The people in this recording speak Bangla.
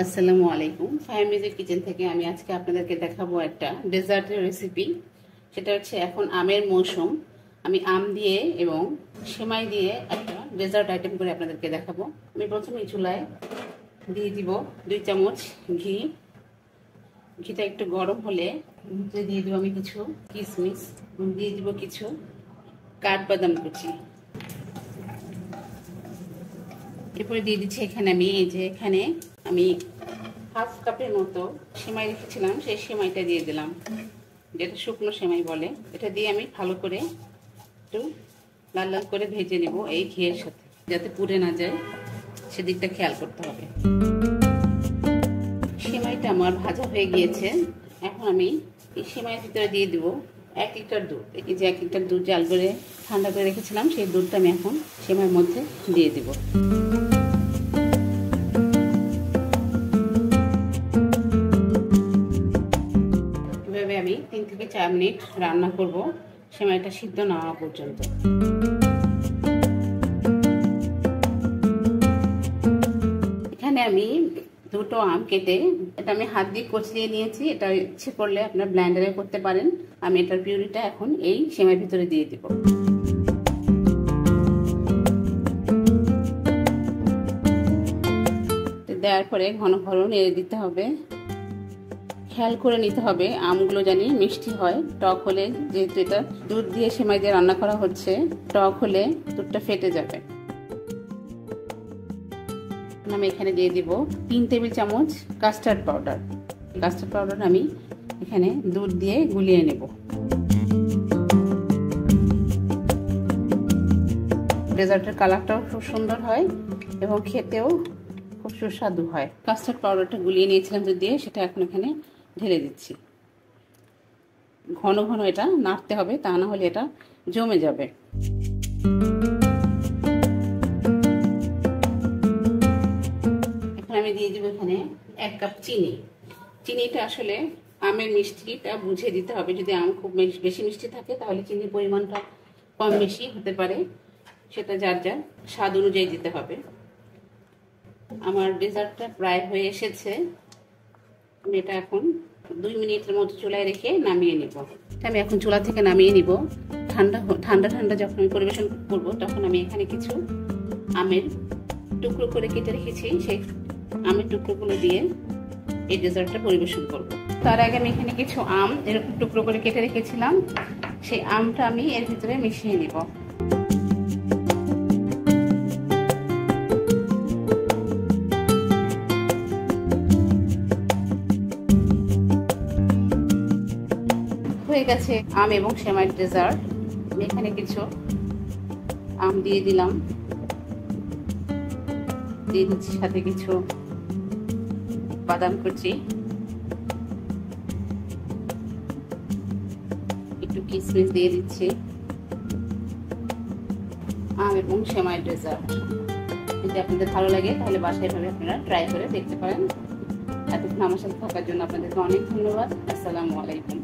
আসসালামু আলাইকুম। ফায়ার মিউজিক কিচেন থেকে আমি আজকে আপনাদেরকে দেখাবো একটা ডেজার্টের রেসিপি। সেটা হচ্ছে এখন আমের মৌসুম। আমি আম দিয়ে এবং সেমাই দিয়ে একটা ডেজার্ট আইটেম করে আপনাদেরকে দেখাবো। আমি প্রথমে চুলায় দিয়ে দিব 2 চামচ ঘি। ঘিটা একটু গরম হলে দিয়ে দিব আমি কিছু কিশমিশ, দিয়ে দিব কিছু কাঠবাদাম কুচি। এরপরে দিয়ে দিচ্ছি এখানে আমি হাফ কাপের মতো সেমাই রেখেছিলাম, সেই সেমাইটা দিয়ে দিলাম, যেটা শুকনো সেমাই বলে। এটা দিয়ে আমি ভালো করে একটু লাল লাল করে ভেজে নেব এই ঘিয়ের সাথে, যাতে পুড়ে না যায় সেদিকটা খেয়াল করতে হবে। সেমাইটা আমার ভাজা হয়ে গিয়েছে। এখন আমি এই সেমাইয়ের ভিতরে দিয়ে দিব 1 লিটার দুধ। এই যে 1 লিটার দুধ জাল করে ঠান্ডা করে রেখেছিলাম, সেই দুধটা আমি এখন সেমাইয়ের মধ্যে দিয়ে দিব। আমি 3 থেকে 4 মিনিট রান্না করব, সেমাইটা সিদ্ধ না হওয়া পর্যন্ত। এখানে আমি 2টো আম কেটে এটা আমি হাত দিয়ে কচলিয়ে নিয়েছি। এটা ইচ্ছে করলে আপনার ব্লেন্ডারে করতে পারেন। আমি এটার পিউরিটা এখন এই সেমাইয়ের ভিতরে দিয়ে দিব। দেওয়ার পরে ঘন ঘন নেড়ে দিতে হবে। খেয়াল করে নিতে হবে আমগুলো জানি মিষ্টি হয়। টক হলে, যেহেতু এটা দুধ দিয়ে সেমাই দিয়ে রান্না করা হচ্ছে, টক হলে দুধটা ফেটে যাবে। আমি এখানে দিয়ে দিব 3 টেবিল চামচ কাস্টার্ড পাউডার। কাস্টার্ড পাউডার আমি এখানে দুধ দিয়ে গুলিয়ে নেব। ডেজার্টের কালারটাও খুব সুন্দর হয় এবং খেতেও খুব সুস্বাদু হয়। কাস্টার্ড পাউডারটা গুলিয়ে নিয়েছিলাম দুধ দিয়ে, সেটা এখন এখানে ঢেলে দিচ্ছি। ঘন ঘন এটা নাড়তে হবে, তা না হলে এটা জমে যাবে। এখন আমি দিয়ে দিব এখানে 1 কাপ চিনি। চিনিটা আসলে আমের মিষ্টিটা বুঝে দিতে হবে। যদি আম খুব বেশি মিষ্টি থাকে তাহলে চিনির পরিমাণটা কম বেশি হতে পারে, সেটা যার যার স্বাদ অনুযায়ী দিতে হবে। আমার ডেজার্টটা প্রায় হয়ে এসেছে। আমি এটা এখন 2 মিনিটের মতো চুলায় রেখে নামিয়ে নিব। আমি এখন চুলা থেকে নামিয়ে নিব। ঠান্ডা ঠান্ডা যখন আমি পরিবেশন করব, তখন আমি এখানে কিছু আমের টুকরো করে কেটে রেখেছি, সেই আমের টুকরোগুলো দিয়ে এই ডেজার্টটা পরিবেশন করব। তার আগে আমি এখানে কিছু আম এরকম টুকরো করে কেটে রেখেছিলাম, সেই আমটা আমি এর ভিতরে মিশিয়ে নিব। হয়ে গেছে আম এবং সেমাই ডেজার্ট। আমি এখানে কিছু আম দিয়ে দিলাম, দিয়ে দিচ্ছি সাথে কিছু বাদাম কুচি, একটু কিশমিশ দিয়ে দিচ্ছি। আম এবং সেমাই ডেজার্ট যদি আপনাদের ভালো লাগে তাহলে বাসায় ভাবে আপনারা ট্রাই করে দেখতে পারেন। এতক্ষণ আমার সাথে থাকার জন্য আপনাদেরকে অনেক ধন্যবাদ। আসসালামু আলাইকুম।